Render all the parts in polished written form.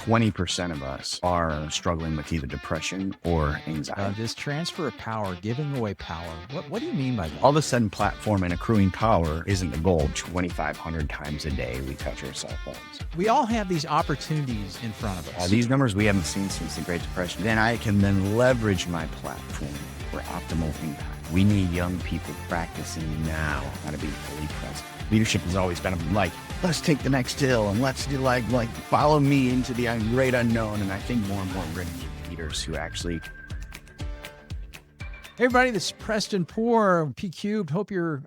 20% of us are struggling with either depression or anxiety. This transfer of power, giving away power. What do you mean by that? All of a sudden, platform and accruing power isn't the goal. 2,500 times a day we touch our cell phones. We all have these opportunities in front of us. These numbers we haven't seen since the Great Depression. Then I can then leverage my platform for optimal impact. We need young people practicing now how to be fully present. Leadership has always been like, let's take the next hill and let's do like follow me into the great unknown. And I think more and more we're going to need leaders who actually. Hey everybody, this is Preston Poore, P Cubed. Hope you're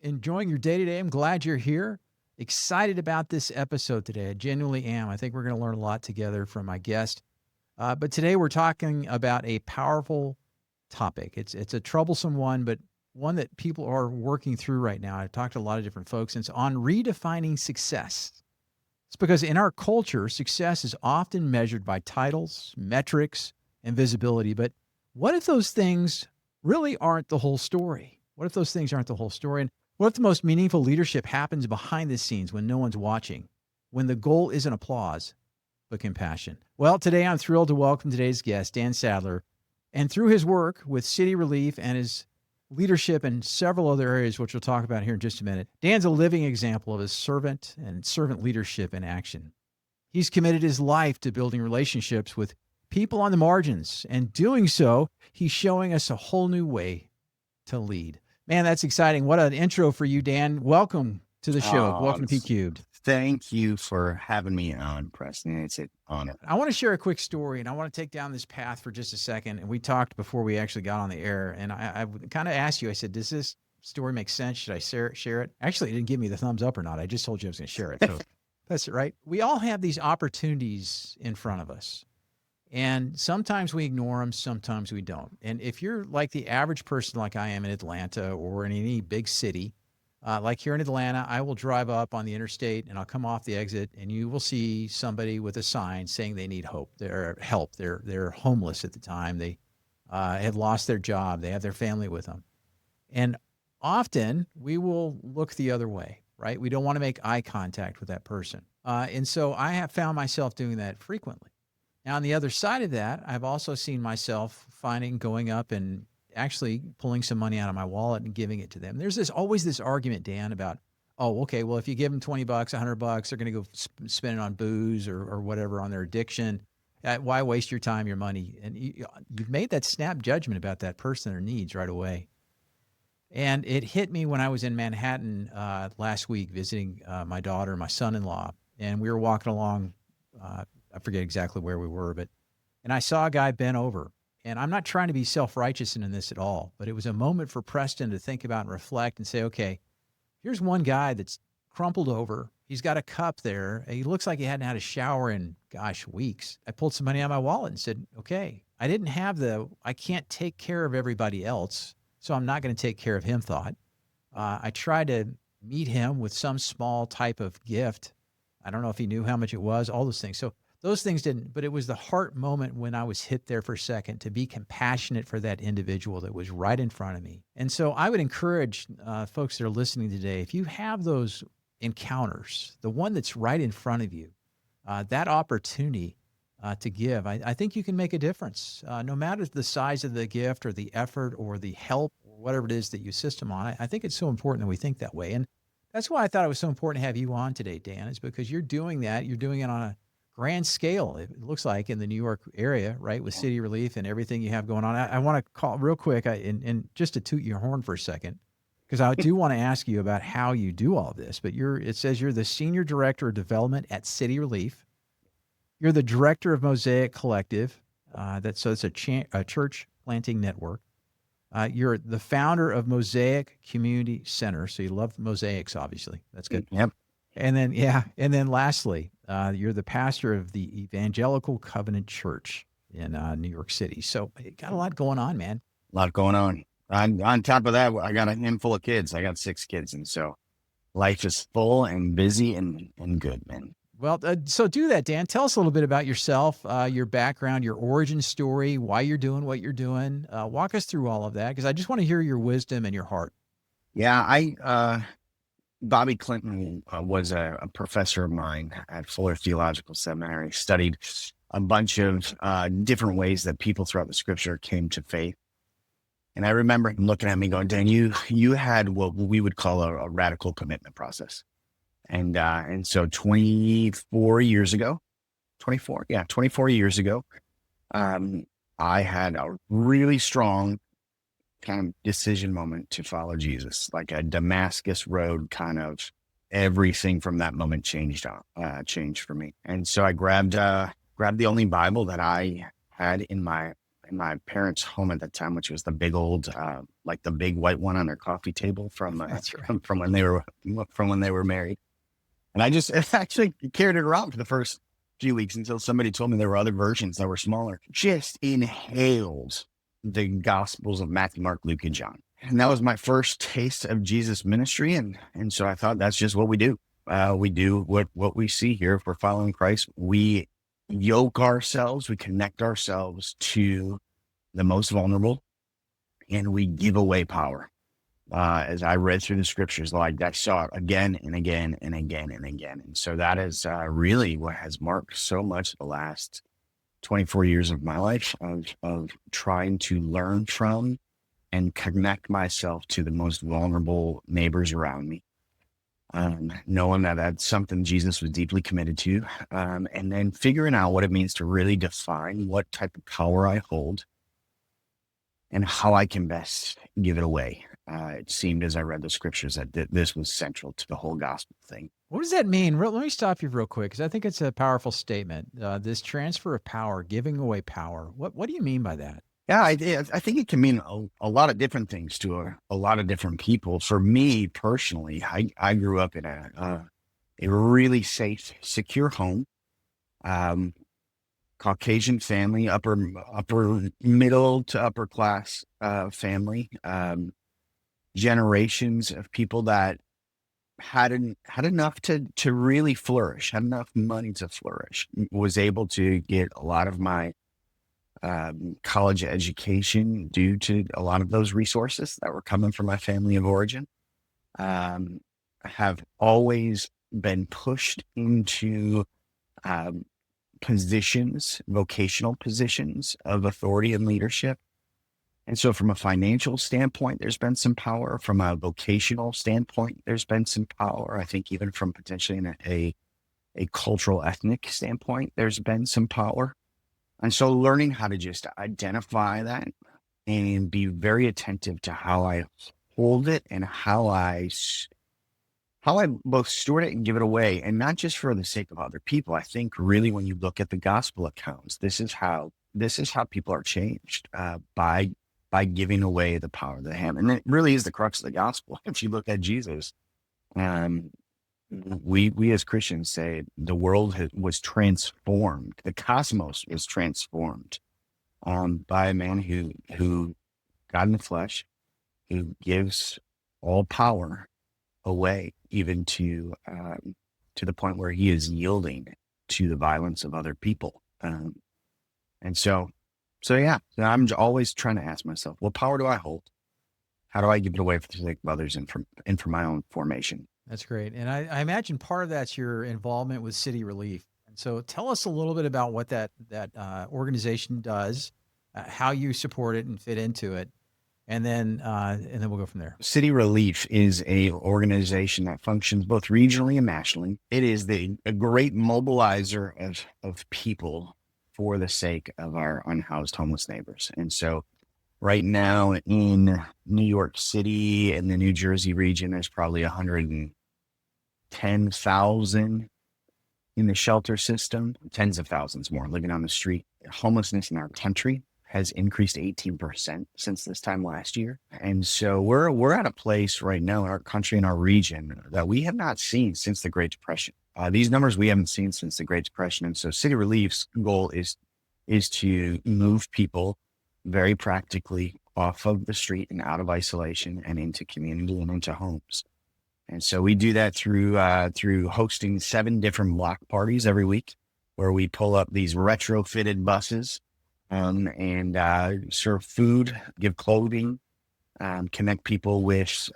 enjoying your day today. I'm glad you're here. Excited about this episode today. I genuinely am. I think we're going to learn a lot together from my guest. But today we're talking about a powerful topic. It's a troublesome one, but one that people are working through right now. I've talked to a lot of different folks, and it's on redefining success. It's because in our culture, success is often measured by titles, metrics, and visibility. But what if those things really aren't the whole story? What if those things aren't the whole story? And what if the most meaningful leadership happens behind the scenes when no one's watching, when the goal isn't applause, but compassion? Well, today I'm thrilled to welcome today's guest, Dan Sadlier. And through his work with City Relief and his leadership in several other areas, which we'll talk about here in just a minute, Dan's a living example of his servant leadership in action. He's committed his life to building relationships with people on the margins, and doing so, he's showing us a whole new way to lead. Man, that's exciting. What an intro for you, Dan. Welcome to the show. Welcome to P Cubed. Thank you for having me on, Preston. It's an honor. I want to share a quick story, and I want to take down this path for just a second. And we talked before we actually got on the air, and I kind of asked you, I said, does this story make sense? Should I share it? Actually, it didn't give me the thumbs up or not. I just told you I was going to share it. So that's it, right? We all have these opportunities in front of us. And sometimes we ignore them, sometimes we don't. And if you're like the average person like I am in Atlanta or in any big city, like here in Atlanta, I will drive up on the interstate and I'll come off the exit and you will see somebody with a sign saying they need help. They're homeless at the time. They have lost their job. They have their family with them. And often we will look the other way, right? We don't want to make eye contact with that person. And so I have found myself doing that frequently. Now, on the other side of that, I've also seen myself going up and actually pulling some money out of my wallet and giving it to them. There's always this argument, Dan, about, oh, okay, well, if you give them $20, $100, they're going to go spend it on booze or whatever on their addiction. Why waste your time, your money? And you've made that snap judgment about that person, their needs right away. And it hit me when I was in Manhattan last week visiting my daughter, my son-in-law, and we were walking along. I forget exactly where we were, and I saw a guy bent over. And I'm not trying to be self-righteous in this at all, but it was a moment for Preston to think about and reflect and say, okay, here's one guy that's crumpled over. He's got a cup there. He looks like he hadn't had a shower in, weeks. I pulled some money out of my wallet and said, okay, I can't take care of everybody else, so I'm not going to take care of him thought. I tried to meet him with some small type of gift. I don't know if he knew how much it was, all those things. So those things didn't, but it was the heart moment when I was hit there for a second to be compassionate for that individual that was right in front of me. And so I would encourage folks that are listening today, if you have those encounters, the one that's right in front of you, that opportunity to give, I think you can make a difference. No matter the size of the gift or the effort or the help or whatever it is that you assist them on, I think it's so important that we think that way. And that's why I thought it was so important to have you on today, Dan, is because you're doing that. You're doing it on a grand scale, it looks like, in the New York area, right, with City Relief and everything you have going on. I want to call real quick, and just to toot your horn for a second, because I do want to ask you about how you do all of this. But it says you're the Senior Director of Development at City Relief. You're the Director of Mosaic Collective. It's a church planting network. You're the founder of Mosaic Community Center. So you love mosaics, obviously. That's good. Yep. And then lastly, you're the pastor of the Evangelical Covenant Church in New York City. So you got a lot going on, man. A lot going on. On top of that, I got a handful of kids. I got 6 kids. And so life is full and busy and good, man. Well, so do that, Dan. Tell us a little bit about yourself, your background, your origin story, why you're doing what you're doing. Walk us through all of that, because I just want to hear your wisdom and your heart. Yeah, Bobby Clinton was a professor of mine at Fuller Theological Seminary, studied a bunch of different ways that people throughout the scripture came to faith. And I remember him looking at me going, Dan, you had what we would call a radical commitment process. And so 24 years ago, 24 years ago, I had a really strong kind of decision moment to follow Jesus, like a Damascus Road kind of. Everything from that moment changed for me. And so I grabbed the only Bible that I had in my parents' home at that time, which was the big old, like the big white one on their coffee table from That's right. from when they were married. And I just actually carried it around for the first few weeks until somebody told me there were other versions that were smaller. Just inhaled the Gospels of Matthew, Mark, Luke, and John. And that was my first taste of Jesus' ministry. And so I thought that's just what we do. We do what we see here. If we're following Christ, we yoke ourselves, we connect ourselves to the most vulnerable, and we give away power. As I read through the scriptures, like I saw it again and again and again and again. And so that is really what has marked so much the last 24 years of my life of trying to learn from and connect myself to the most vulnerable neighbors around me. Knowing that that's something Jesus was deeply committed to, and then figuring out what it means to really define what type of power I hold and how I can best give it away. It seemed as I read the scriptures that this was central to the whole gospel thing. What does that mean? Let me stop you real quick, because I think it's a powerful statement. This transfer of power, giving away power. What do you mean by that? Yeah, I think it can mean a lot of different things to a lot of different people. For me personally, I grew up in a really safe, secure home, Caucasian family, upper middle to upper class family, generations of people that had enough to really flourish, had enough money to flourish, was able to get a lot of my college education due to a lot of those resources that were coming from my family of origin. Have always been pushed into vocational positions of authority and leadership. And so from a financial standpoint, there's been some power. From a vocational standpoint, there's been some power. I think even from potentially in a cultural ethnic standpoint, there's been some power. And so learning how to just identify that and be very attentive to how I hold it and how I both steward it and give it away, and not just for the sake of other people. I think really when you look at the gospel accounts, this is how people are changed by giving away the power they have. And it really is the crux of the gospel. If you look at Jesus, we as Christians say the world was transformed. The cosmos was transformed by a man who got in the flesh, who gives all power away, even to the point where he is yielding to the violence of other people. And so yeah, I'm always trying to ask myself, what power do I hold? How do I give it away for the sake of others and for my own formation? That's great. And I imagine part of that's your involvement with City Relief. And so tell us a little bit about what that organization does, how you support it and fit into it. And then we'll go from there. City Relief is a organization that functions both regionally and nationally. It is a great mobilizer of people for the sake of our unhoused homeless neighbors. And so right now in New York City and the New Jersey region, there's probably 110,000 in the shelter system, tens of thousands more living on the street. Homelessness in our country has increased 18% since this time last year. And so we're at a place right now in our country and our region that we have not seen since the Great Depression. These numbers we haven't seen since the Great Depression. And so City Relief's goal is to move people very practically off of the street and out of isolation and into community and into homes. And so we do that through hosting 7 different block parties every week, where we pull up these retrofitted buses and serve food, give clothing, connect people with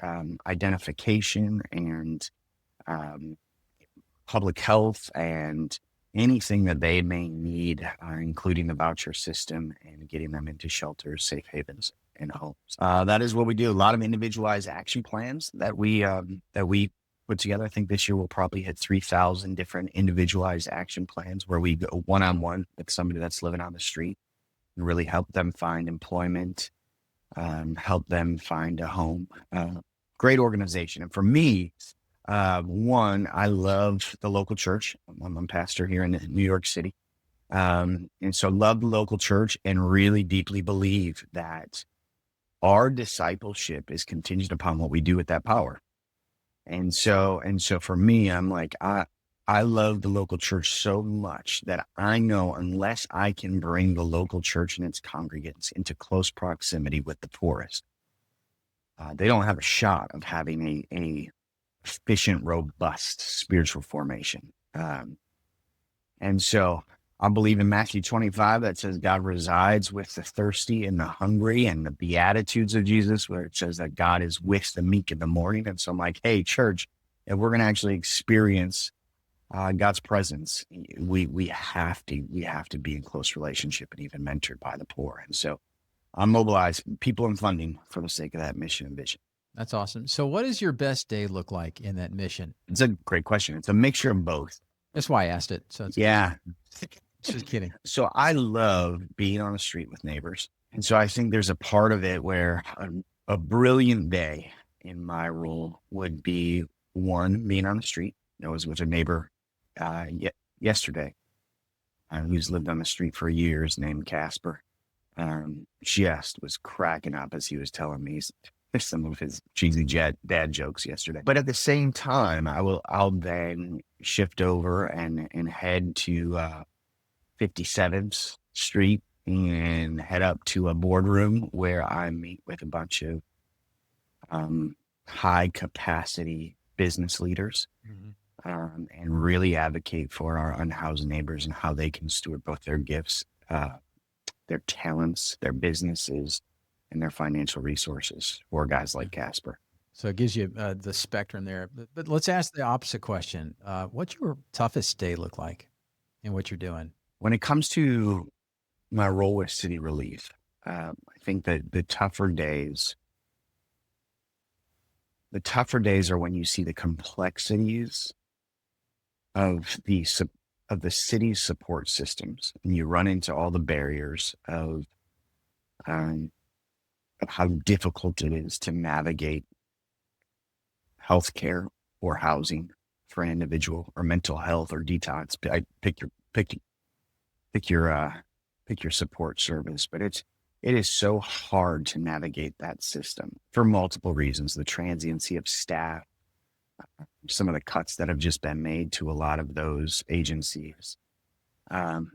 identification and um, public health, and anything that they may need, including the voucher system and getting them into shelters, safe havens, and homes. That is what we do. A lot of individualized action plans that we put together. I think this year we'll probably hit 3,000 different individualized action plans where we go one-on-one with somebody that's living on the street and really help them find employment, help them find a home. Great organization. And for me, one, I love the local church. I'm a pastor here in New York City. And so love the local church and really deeply believe that our discipleship is contingent upon what we do with that power. And so for me, I'm like, I love the local church so much that I know unless I can bring the local church and its congregants into close proximity with the poorest, they don't have a shot of having a efficient, robust spiritual formation. And so I believe in Matthew 25 that says God resides with the thirsty and the hungry, and the Beatitudes of Jesus, where it says that God is with the meek in the morning. And so I'm like, hey, church, if we're going to actually experience God's presence, we have to be in close relationship and even mentored by the poor. And so I'm mobilizing people and funding for the sake of that mission and vision. That's awesome. So what does your best day look like in that mission? It's a great question. It's a mixture of both. That's why I asked it. So it's Yeah. just kidding. So I love being on the street with neighbors. And so I think there's a part of it where a brilliant day in my role would be, one, being on the street. I was with a neighbor yesterday who's lived on the street for years, named Casper. Just was cracking up as he was telling me some of his cheesy dad jokes yesterday. But at the same time, I'll then shift over and head to 57th Street and head up to a boardroom where I meet with a bunch of high capacity business leaders. Mm-hmm. And really advocate for our unhoused neighbors and how they can steward both their gifts, their talents, their businesses, and their financial resources for guys like Casper. So it gives you the spectrum there. But let's ask the opposite question. What's your toughest day look like in what you're doing? When it comes to my role with City Relief, I think that the tougher days are when you see the complexities of the city's support systems, and you run into all the barriers of how difficult it is to navigate healthcare or housing for an individual, or mental health or detox. Pick your support service, but it is so hard to navigate that system for multiple reasons. The transiency of staff, some of the cuts that have just been made to a lot of those agencies,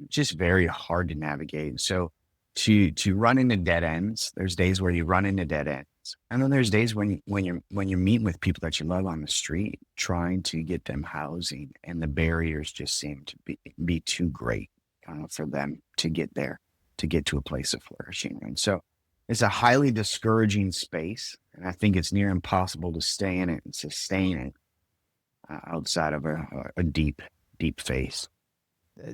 just very hard to navigate. So to run into dead ends, there's days where you run into dead ends. And then there's days when you're meeting with people that you love on the street, trying to get them housing, and the barriers just seem to be too great for them to get there, to get to a place of flourishing. And so it's a highly discouraging space, and I think it's near impossible to stay in it and sustain it outside of a deep faith.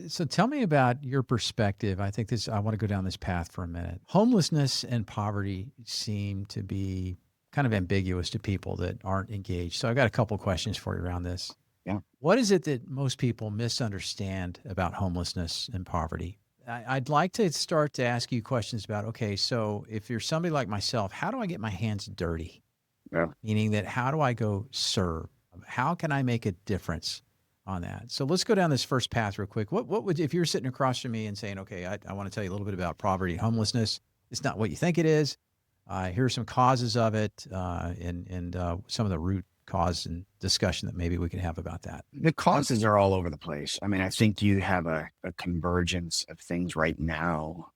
So tell me about your perspective. I want to go down this path for a minute. Homelessness and poverty seem to be kind of ambiguous to people that aren't engaged. So I've got a couple questions for you around this. Yeah. What is it that most people misunderstand about homelessness and poverty? I'd like to start to ask you questions about, okay, so if you're somebody like myself, how do I get my hands dirty? Yeah. Meaning that how do I go serve? How can I make a difference on that? So let's go down this first path real quick. What would, if you're sitting across from me and saying, okay, I want to tell you a little bit about poverty and homelessness. It's not what you think it is. Here are some causes of it, and some of the root cause and discussion that maybe we can have about that. The causes are all over the place. I mean, I think you have a convergence of things right now,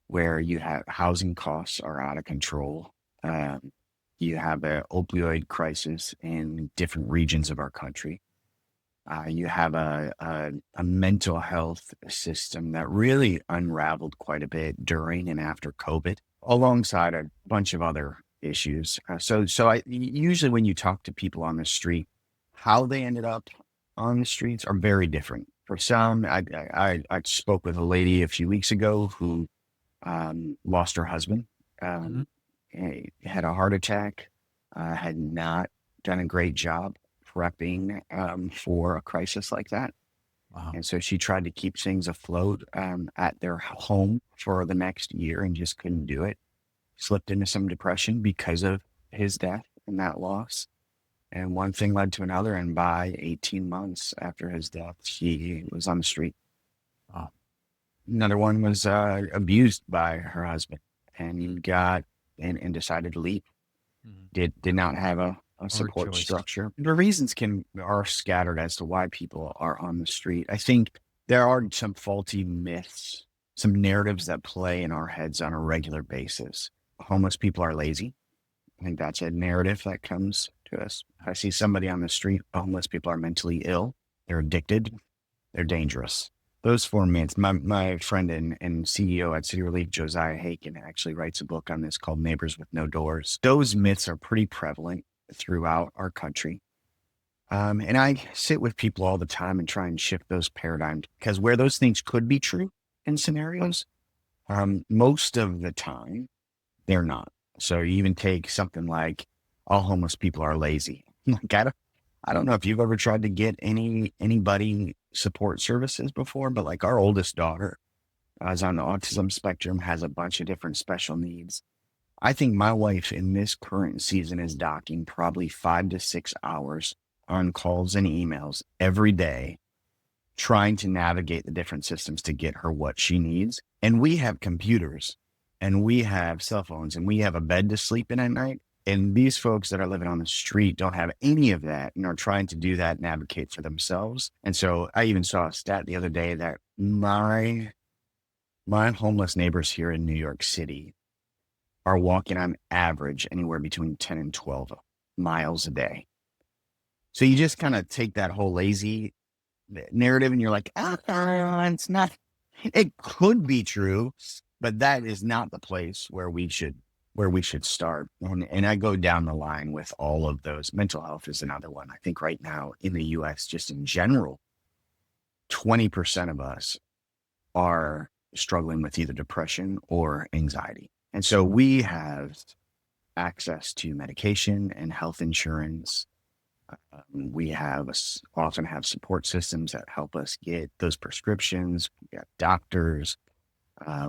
where you have housing costs are out of control. You have an opioid crisis in different regions of our country. You have a mental health system that really unraveled quite a bit during and after COVID, alongside a bunch of other issues. So I usually when you talk to people on the street, how they ended up on the streets are very different. For some, I spoke with a lady a few weeks ago who lost her husband, Hmm. had a heart attack, had not done a great job prepping for a crisis like that. Wow. And so she tried to keep things afloat at their home for the next year and just couldn't do it. Slipped into some depression because of his death and that loss. And one thing led to another. And by 18 months after his death, she was on the street. Wow. Another one was abused by her husband and and decided to leave. Mhm. Did not have a Hard support choice. structure. The reasons are scattered as to why people are on the street. I think there are some faulty myths, some narratives that play in our heads on a regular basis. Homeless people are lazy. I think that's a narrative that comes to us. If I see somebody on the street, homeless people are mentally ill, they're addicted, they're dangerous. Those four myths. My friend and CEO at City Relief, Josiah Haken, actually writes a book on this called Neighbors with No Doors. Those myths are pretty prevalent throughout our country. And I sit with people all the time and try and shift those paradigms because where those things could be true in scenarios, most of the time they're not. So you even take something like all homeless people are lazy. Like, I don't know if you've ever tried to get anybody support services before, but like our oldest daughter is on the autism spectrum, has a bunch of different special needs. I think my wife in this current season is docking probably 5 to 6 hours on calls and emails every day, trying to navigate the different systems to get her what she needs. And we have computers and we have cell phones and we have a bed to sleep in at night. And these folks that are living on the street don't have any of that and are trying to do that and advocate for themselves. And so I even saw a stat the other day that my homeless neighbors here in New York City are walking on average anywhere between 10 and 12 miles a day. So you just kind of take that whole lazy narrative and you're like, it's not, it could be true, but that is not the place where we should start. And I go down the line with all of those. Mental health is another one. I think right now in the US, just in general, 20% of us are struggling with either depression or anxiety. And so we have access to medication and health insurance. We often have support systems that help us get those prescriptions. We got doctors.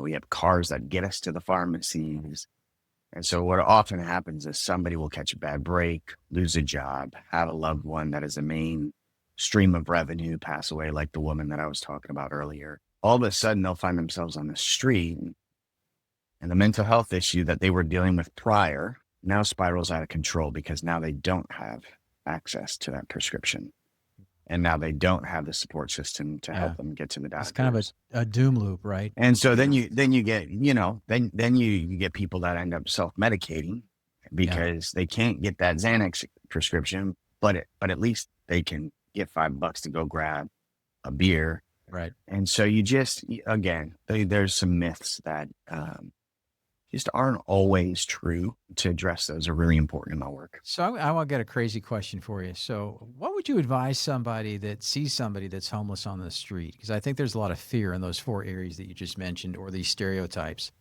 We have cars that get us to the pharmacies. And so what often happens is somebody will catch a bad break, lose a job, have a loved one that is a main stream of revenue pass away, like the woman that I was talking about earlier. All of a sudden, they'll find themselves on the street, and the mental health issue that they were dealing with prior now spirals out of control because now they don't have access to that prescription. And now they don't have the support system to help them get to the doctors. It's kind of a doom loop, right? And so then you get, then you get people that end up self-medicating because they can't get that Xanax prescription, but at least they can get $5 to go grab a beer. Right. And so you just, again, there's some myths that just aren't always true. To address those are really important in my work. So I want to get a crazy question for you. So what would you advise somebody that sees somebody that's homeless on the street? Because I think there's a lot of fear in those four areas that you just mentioned, or these stereotypes.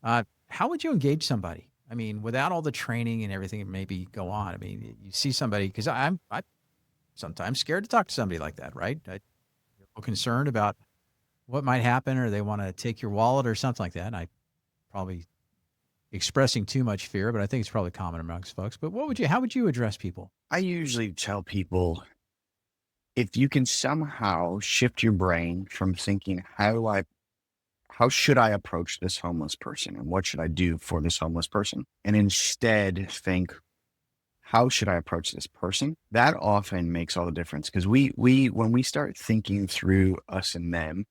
How would you engage somebody? I mean, without all the training and everything that maybe go on. I mean, you see somebody, because I'm sometimes scared to talk to somebody like that, right? I'm concerned about what might happen, or they want to take your wallet or something like that. And I probably expressing too much fear, but I think it's probably common amongst folks. But how would you address people? I usually tell people, if you can somehow shift your brain from thinking, how should I approach this homeless person and what should I do for this homeless person? And instead think, how should I approach this person? That often makes all the difference. Because when we start thinking through us and them,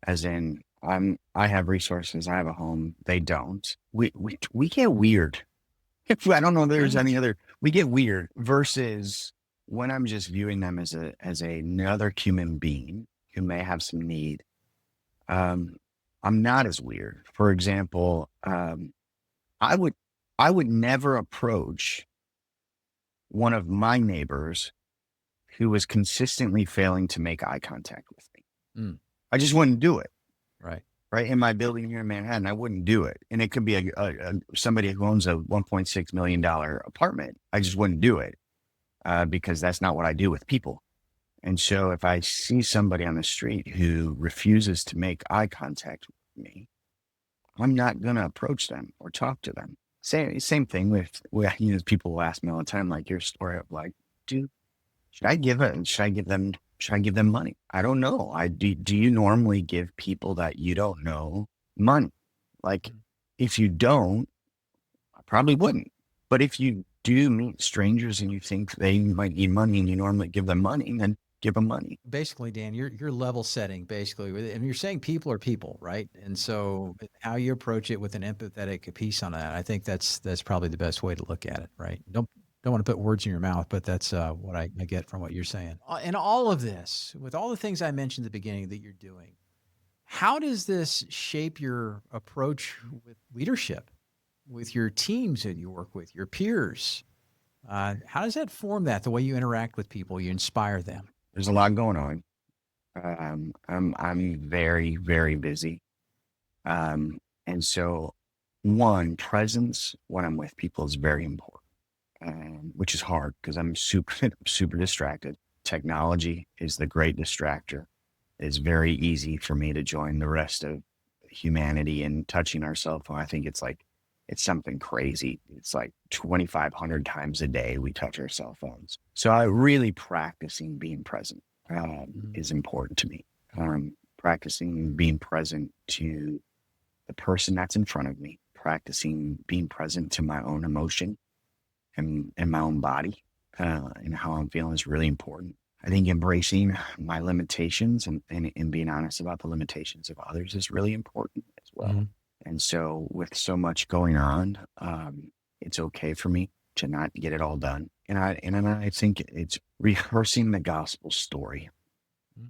as in, I have resources, I have a home, they don't. We get weird. I don't know if there's any other. We get weird versus when I'm just viewing them as another human being who may have some need. I'm not as weird. For example, I would never approach one of my neighbors who was consistently failing to make eye contact with me. Mm, I just wouldn't do it. right. Right. In my building here in Manhattan, I wouldn't do it. And it could be somebody who owns a $1.6 million apartment. I just wouldn't do it because that's not what I do with people. And so if I see somebody on the street who refuses to make eye contact with me, I'm not going to approach them or talk to them. Same thing with people will ask me all the time, like your story of like, dude, should I give them money? I don't know. Do you normally give people that you don't know money? Like Mm. if you don't, I probably wouldn't. But if you do meet strangers and you think they might need money and you normally give them money, then give them money. Basically, Dan, you're level setting basically, and you're saying people are people, right? And so how you approach it with an empathetic piece on that, I think that's probably the best way to look at it, right? Don't want to put words in your mouth, but that's what I get from what you're saying. And all of this, with all the things I mentioned at the beginning that you're doing, how does this shape your approach with leadership, with your teams that you work with, your peers? How does that form the way you interact with people, you inspire them? There's a lot going on. I'm very, very busy. And so presence when I'm with people is very important, which is hard because I'm super distracted. Technology is the great distractor. It's very easy for me to join the rest of humanity in touching our cell phone. I think it's something crazy. It's like 2,500 times a day we touch our cell phones. So I really practicing being present is important to me. Practicing being present to the person that's in front of me, practicing being present to my own emotion and my own body and how I'm feeling is really important. I think embracing my limitations and being honest about the limitations of others is really important as well. Mm-hmm. And so with so much going on, it's okay for me to not get it all done. And I think it's rehearsing the gospel story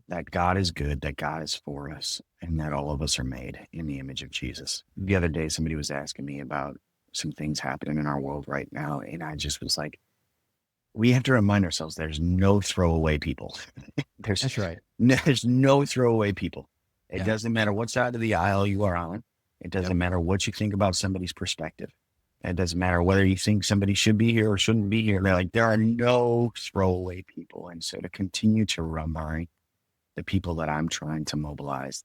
that God is good, that God is for us, and that all of us are made in the image of Jesus. The other day, somebody was asking me about some things happening in our world right now. And I just was like, we have to remind ourselves there's no throwaway people. That's right. There's no throwaway people. It Yeah. doesn't matter what side of the aisle you are on. It doesn't matter what you think about somebody's perspective. It doesn't matter whether you think somebody should be here or shouldn't be here. There are no throwaway people. And so to continue to remind the people that I'm trying to mobilize,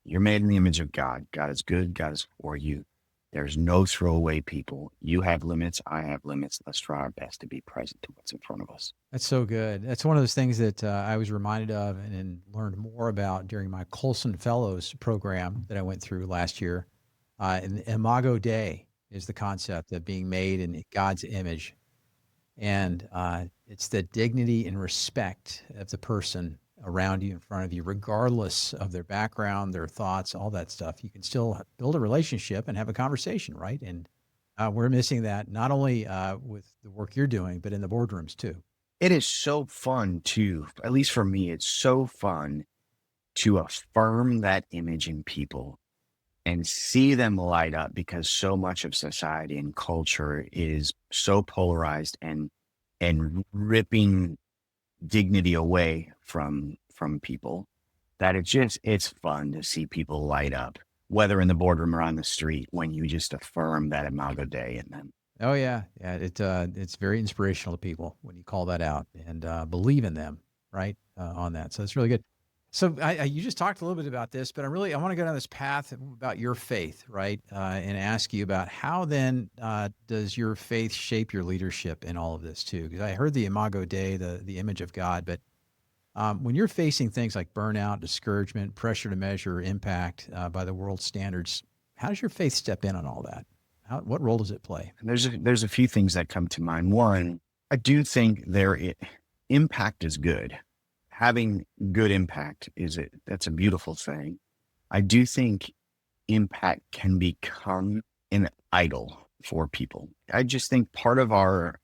you're made in the image of God. God is good. God is for you. There's no throwaway people. You have limits. I have limits. Let's try our best to be present to what's in front of us. That's so good. That's one of those things that I was reminded of and learned more about during my Colson Fellows program that I went through last year. And Imago Dei is the concept of being made in God's image. And it's the dignity and respect of the person around you, in front of you, regardless of their background, their thoughts, all that stuff. You can still build a relationship and have a conversation, right? And we're missing that not only with the work you're doing, but in the boardrooms too. It is so fun to, at least for me, it's so fun to affirm that image in people and see them light up, because so much of society and culture is so polarized and ripping dignity away from people that it's fun to see people light up, whether in the boardroom or on the street, when you just affirm that Imago Dei in them. Oh yeah. It's very inspirational to people when you call that out and believe in them, right? On that. So it's really good. So you just talked a little bit about this, but I want to go down this path about your faith, right? And ask you about how then does your faith shape your leadership in all of this too? Because I heard the Imago Dei, the image of God, but when you're facing things like burnout, discouragement, pressure to measure impact by the world standards, how does your faith step in on all that? What role does it play? And there's a few things that come to mind. One, I do think impact is good. Having good impact that's a beautiful thing. I do think impact can become an idol for people. I just think part of our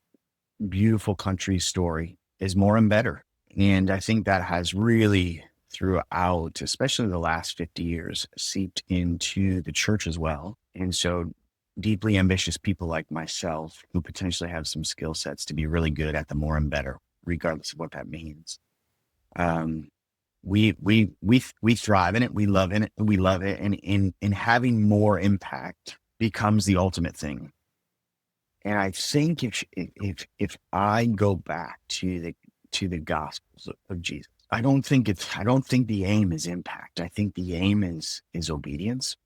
beautiful country's story is more and better. And I think that has really throughout, especially the last 50 years, seeped into the church as well. And so deeply ambitious people like myself who potentially have some skill sets to be really good at the more and better regardless of what that means. We thrive in it. We love in it. We love it. And in having more impact becomes the ultimate thing. And I think if I go back to the gospels of Jesus, I don't think the aim is impact. I think the aim is obedience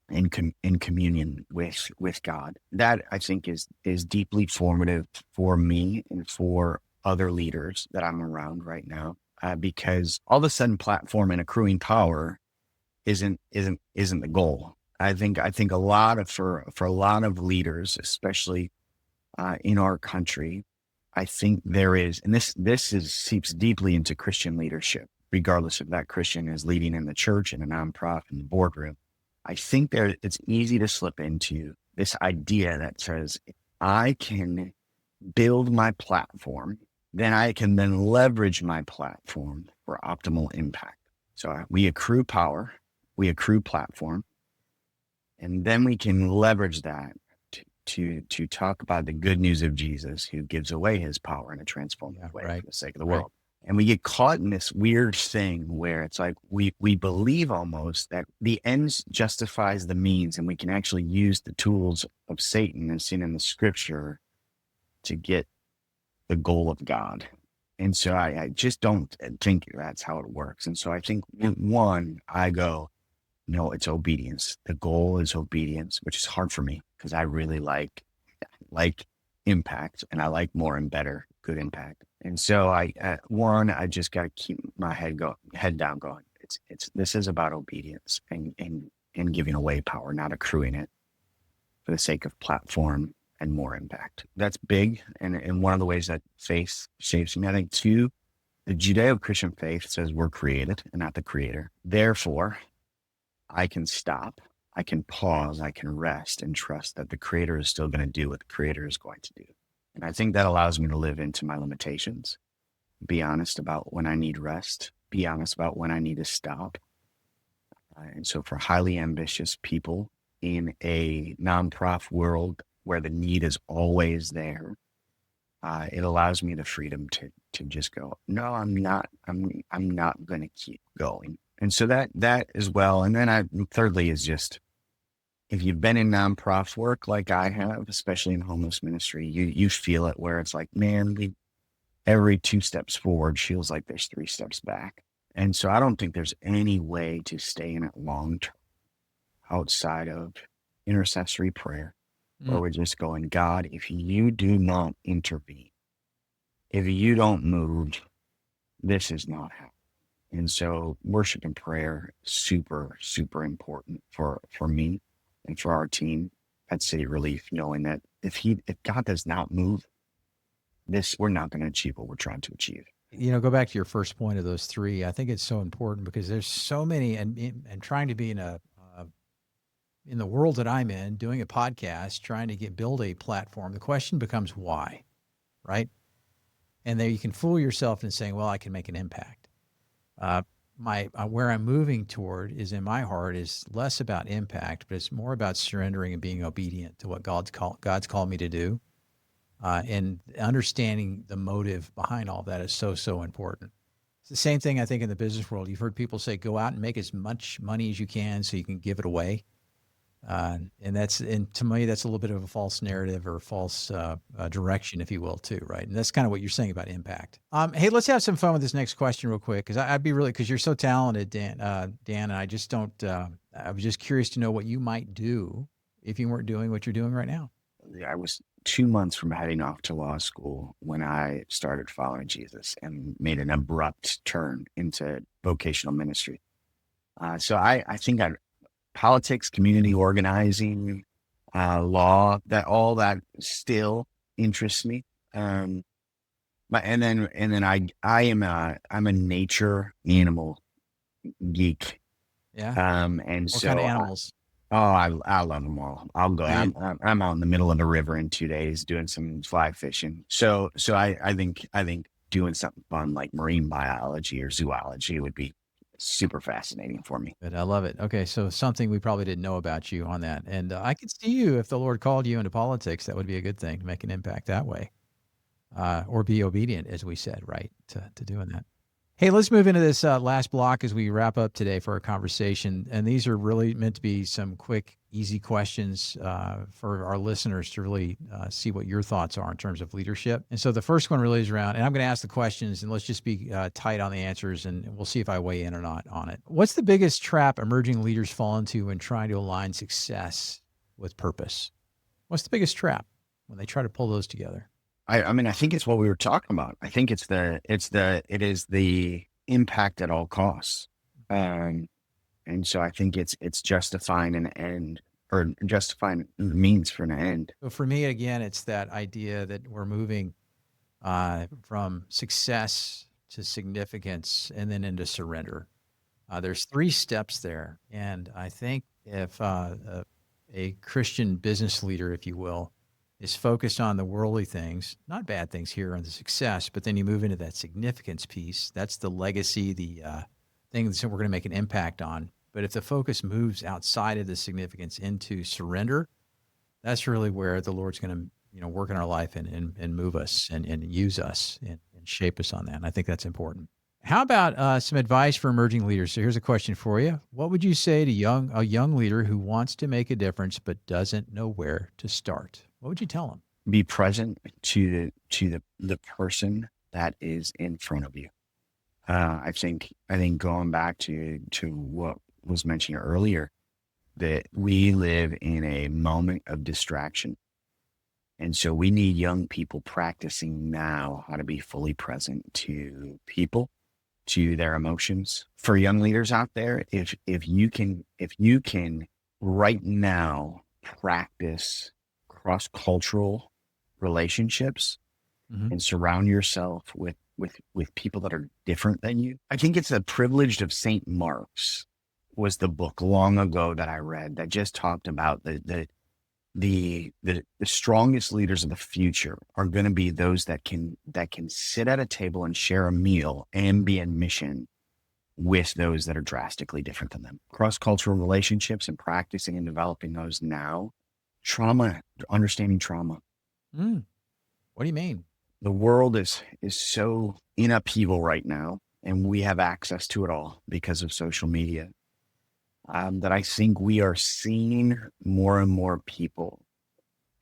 and in communion with God. That I think is deeply formative for me and for other leaders that I'm around right now. Because all of a sudden platform and accruing power isn't the goal. I think a lot of for a lot of leaders, especially in our country, I think there is, and this seeps deeply into Christian leadership, regardless if that Christian is leading in the church, in a nonprofit, in the boardroom. I think it's easy to slip into this idea that says, if I can build my platform, then I can then leverage my platform for optimal impact. So we accrue power, we accrue platform, and then we can leverage that to talk about the good news of Jesus, who gives away his power in a transformative way for the sake of the world. And we get caught in this weird thing where it's like we believe almost that the ends justifies the means, and we can actually use the tools of Satan as seen in the scripture to get the goal of God. And so I just don't think that's how it works. And so I think, one, I go, no, it's obedience. The goal is obedience, which is hard for me because I really like impact, and I like more and better good impact. And so I just got to keep my head down going. This is about obedience and giving away power, not accruing it for the sake of platform and more impact. That's big. And one of the ways that faith shapes me, I think, two, the Judeo-Christian faith says we're created and not the creator. Therefore, I can stop, I can pause, I can rest and trust that the creator is still going to do what the creator is going to do. And I think that allows me to live into my limitations, be honest about when I need rest, be honest about when I need to stop. And so for highly ambitious people in a nonprofit world where the need is always there, it allows me the freedom to just go, no, I'm not going to keep going. And so that as well. And then thirdly is just, if you've been in nonprofit work like I have, especially in homeless ministry, you feel it where it's like, man, every 2 steps forward feels like there's 3 steps back. And so I don't think there's any way to stay in it long term outside of intercessory prayer, where we're just going, God, if you do not intervene, if you don't move, this is not happening. And so worship and prayer, super, super important for me and for our team at City Relief, knowing that if God does not move, we're not going to achieve what we're trying to achieve. Go back to your first point of those 3. I think it's so important because there's so many, and trying to be in the world that I'm in, doing a podcast, trying to build a platform. The question becomes why, right? And there you can fool yourself in saying, well, I can make an impact. Where I'm moving toward is in my heart is less about impact, but it's more about surrendering and being obedient to what God's called me to do. And understanding the motive behind all that is so, so important. It's the same thing, I think, in the business world. You've heard people say, go out and make as much money as you can so you can give it away. And to me, that's a little bit of a false narrative or false direction, if you will, too, right? And that's kind of what you're saying about impact. Hey, let's have some fun with this next question real quick, because because you're so talented, Dan, and I just don't, I was just curious to know what you might do if you weren't doing what you're doing right now. I was 2 months from heading off to law school when I started following Jesus and made an abrupt turn into vocational ministry. So I think politics, community organizing, law, all that still interests me. I'm a nature animal geek. Yeah. And what so kind of animals? I love them all. I'll go. I'm out in the middle of the river in 2 days doing some fly fishing. So I think doing something fun like marine biology or zoology would be super fascinating for me. But I love it. Okay, so something we probably didn't know about you on that. And I could see you, if the Lord called you into politics, that would be a good thing, to make an impact that way. or be obedient, as we said, right, to doing that. Hey, let's move into this last block as we wrap up today for our conversation. And these are really meant to be some quick, easy questions for our listeners to really see what your thoughts are in terms of leadership. And so the first one really is around, and I'm going to ask the questions, and let's just be tight on the answers, and we'll see if I weigh in or not on it. What's the biggest trap emerging leaders fall into when trying to align success with purpose? What's the biggest trap when they try to pull those together? I mean, I think it's what we were talking about. I think it is the impact at all costs. And so I think it's justifying an end, or justifying the means for an end. So for me, again, it's that idea that we're moving from success to significance and then into surrender. There's 3 steps there. And I think if a Christian business leader, if you will, is focused on the worldly things, not bad things here on the success, but then you move into that significance piece. That's the legacy, the thing that we're going to make an impact on. But if the focus moves outside of the significance into surrender, that's really where the Lord's going to, work in our life and move us and use us and shape us on that. And I think that's important. How about some advice for emerging leaders? So here's a question for you. What would you say to a young leader who wants to make a difference but doesn't know where to start? What would you tell them? Be present to the person that is in front of you. I think going back to what was mentioned earlier, that we live in a moment of distraction. And so we need young people practicing now how to be fully present to people, to their emotions. For young leaders out there, if you can right now practice cross-cultural relationships and surround yourself with people that are different than you. I think it's The Privileged of St. Mark's was the book long ago that I read that just talked about the strongest leaders of the future are going to be those that can sit at a table and share a meal and be in mission with those that are drastically different than them. Cross-cultural relationships and practicing and developing those now. Trauma, understanding trauma. What do you mean? The world is so in upheaval right now, and we have access to it all because of social media. That I think we are seeing more and more people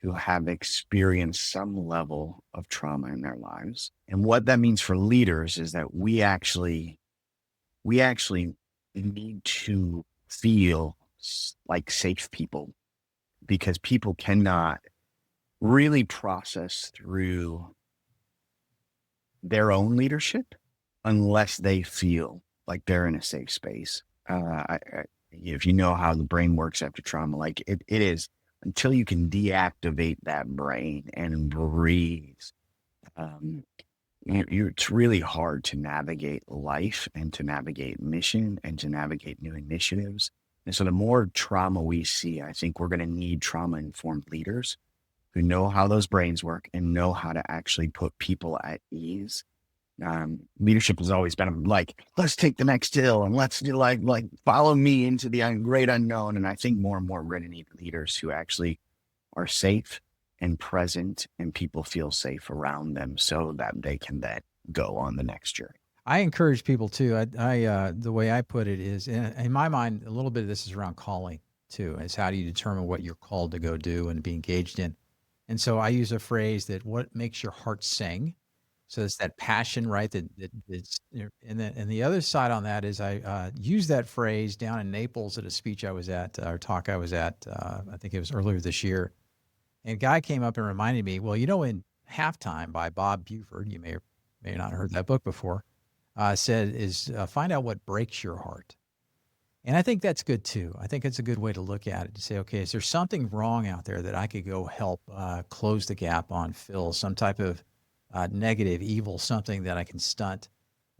who have experienced some level of trauma in their lives. And what that means for leaders is that we actually need to feel like safe people, because people cannot really process through their own leadership unless they feel like they're in a safe space. If you know how the brain works after trauma, like it is, until you can deactivate that brain and breathe, it's really hard to navigate life and to navigate mission and to navigate new initiatives. And so the more trauma we see, I think we're going to need trauma-informed leaders who know how those brains work and know how to actually put people at ease. Leadership has always been like, let's take the next hill and let's do like follow me into the great unknown. And I think more and more we're going to need leaders who actually are safe and present, and people feel safe around them so that they can then go on the next journey. I encourage people too. I the way I put it is, in my mind, a little bit of this is around calling too. Is how do you determine what you're called to go do and be engaged in? And so I use a phrase that what makes your heart sing. So it's that passion, right? That's, and the other side on that is I used that phrase down in Naples at a speech I was at, or talk I was at. I think it was earlier this year. And a guy came up and reminded me, well, in Halftime by Bob Buford, you may or may not have heard that book before, said is find out what breaks your heart. And I think that's good too. I think it's a good way to look at it, to say, okay, is there something wrong out there that I could go help close the gap on, fill some type of negative, evil, something that I can stunt.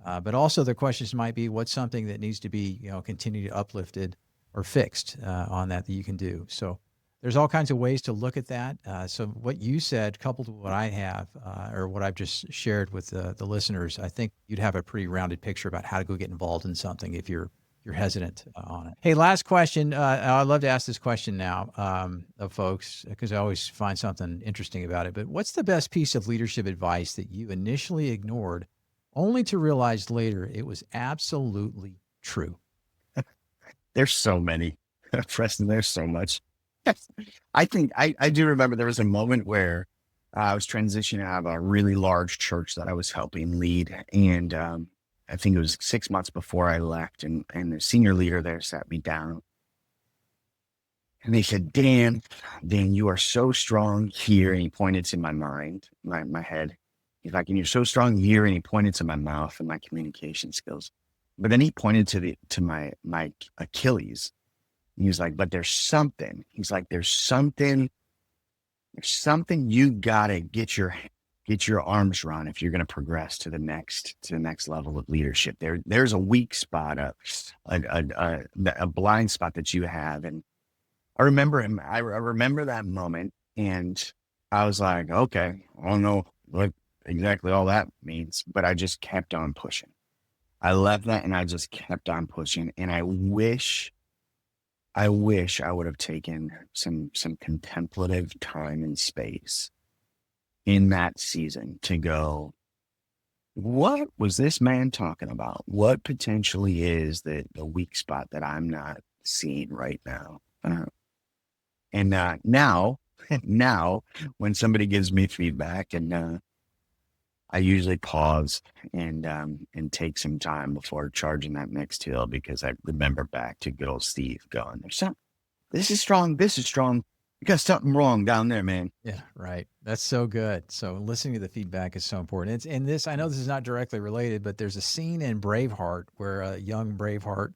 But also the questions might be, what's something that needs to be, continued uplifted or fixed on that you can do. So there's all kinds of ways to look at that. So what you said, coupled with what I have, or what I've just shared with the listeners, I think you'd have a pretty rounded picture about how to go get involved in something if you're you're hesitant on it. Hey, last question. I'd love to ask this question now of folks because I always find something interesting about it. But what's the best piece of leadership advice that you initially ignored only to realize later it was absolutely true? There's so many. Preston, there's so much. I think I do remember there was a moment where I was transitioning out of a really large church that I was helping lead. And I think it was 6 months before I left. And the senior leader there sat me down. And they said, Dan, you are so strong here. And he pointed to my mind, my head. He's like, and you're so strong here. And he pointed to my mouth and my communication skills. But then he pointed to my Achilles. And he was like, but there's something. He's like, there's something you gotta get your arms around if you're gonna progress to the next level of leadership. There's a weak spot, a blind spot that you have. And I remember him. I remember that moment, and I was like, okay, I don't know what exactly all that means, but I just kept on pushing. I left that and I just kept on pushing. And I wish I would have taken some contemplative time and space in that season to go, what was this man talking about? What potentially is the weak spot that I'm not seeing right now? And now when somebody gives me feedback, and I usually pause and take some time before charging that next hill, because I remember back to good old Steve going, this is strong. You got something wrong down there, man. Yeah, right. That's so good. So listening to the feedback is so important. I know this is not directly related, but there's a scene in Braveheart where a young Braveheart,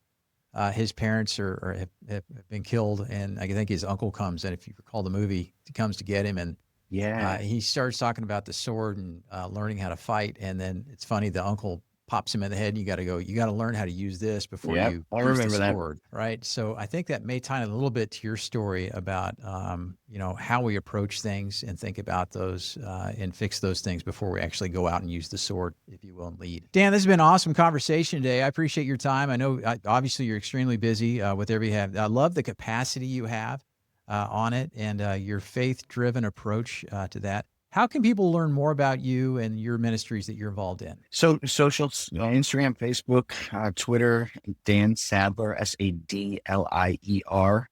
his parents have been killed, and I think his uncle comes, and if you recall the movie, he comes to get him, and he starts talking about the sword and learning how to fight. And then it's funny, the uncle pops him in the head, and you got to learn how to use this before you use the sword. Right. So I think that may tie in a little bit to your story about, how we approach things and think about those and fix those things before we actually go out and use the sword, if you will, and lead. Dan, this has been an awesome conversation today. I appreciate your time. I know obviously you're extremely busy with everything you have. I love the capacity you have on it, and your faith-driven approach to that. How can people learn more about you and your ministries that you're involved in? So social, Instagram, Facebook, Twitter, Dan Sadlier, Sadlier.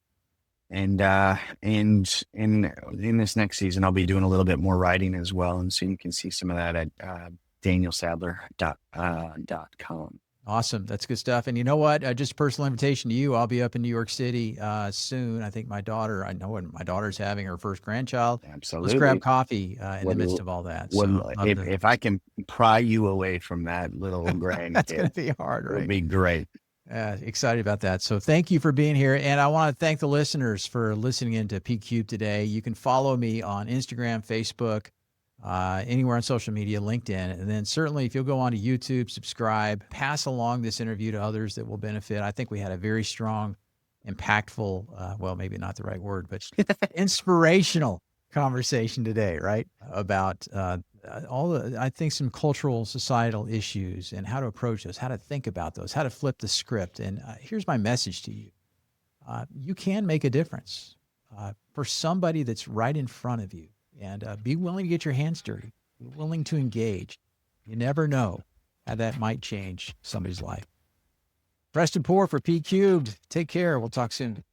And in this next season, I'll be doing a little bit more writing as well. And so you can see some of that at danielsadlier.com. Awesome. That's good stuff. And you know what? Just a personal invitation to you. I'll be up in New York City soon. I think I know when my daughter's having her first grandchild. Absolutely. Let's grab coffee in the midst of all that. If I can pry you away from that little grandkid, that's going to be hard, right? It'll be great. Excited about that. So thank you for being here. And I want to thank the listeners for listening into PCube today. You can follow me on Instagram, Facebook, anywhere on social media, LinkedIn. And then certainly if you'll go on to YouTube, subscribe, pass along this interview to others that will benefit. I think we had a very strong, impactful, well, maybe not the right word, but inspirational conversation today, right? About I think some cultural, societal issues and how to approach those, how to think about those, how to flip the script. And here's my message to you. You can make a difference for somebody that's right in front of you. And be willing to get your hands dirty. Be willing to engage. You never know how that might change somebody's life. Preston Poore for P Cubed. Take care. We'll talk soon.